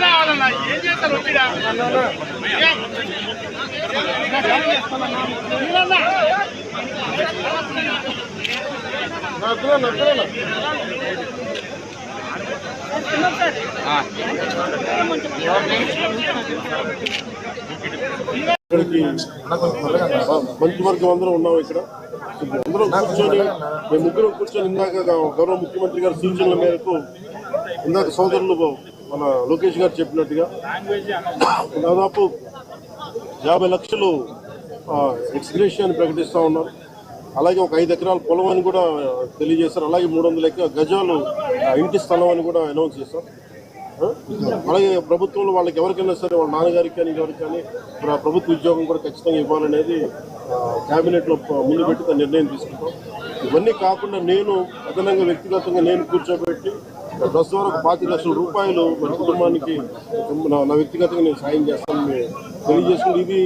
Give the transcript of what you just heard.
రావాలన్నా ఏం చేస్తారు మంచి వర్గం అందరం ఉన్నాం ఇక్కడ. అందరం కూర్చొని మేము ముగ్గురం కూర్చొని ఇందాక గౌరవ ముఖ్యమంత్రి గారి సూచనల మేరకు ఇందాక సోదరులు మన లోకేష్ గారు చెప్పినట్టుగా దాదాపు 50 లక్షలు ఎక్స్గ్రేషియాన్ని ప్రకటిస్తూ ఉన్నారు. అలాగే ఒక 5 ఎకరాల పొలం అని కూడా తెలియజేశారు. అలాగే 300 గజాలు ఇంటి స్థలం అని కూడా అనౌన్స్ చేశారు. అలాగే ప్రభుత్వంలో వాళ్ళకి ఎవరికైనా సరే వాళ్ళ నాన్నగారికి కానీ ఎవరికి కానీ ప్రభుత్వ ఉద్యోగం కూడా ఖచ్చితంగా ఇవ్వాలనేది క్యాబినెట్లో ముందు పెట్టి నిర్ణయం తీసుకుంటాం. ఇవన్నీ కాకుండా నేను అదనంగా వ్యక్తిగతంగా నేను కూర్చోబెట్టి ప్రస్తుతం వరకు 25 లక్షల రూపాయలు మన కుటుంబానికి నా వ్యక్తిగతంగా నేను సాయం చేస్తానని తెలియజేసుకుని ఇది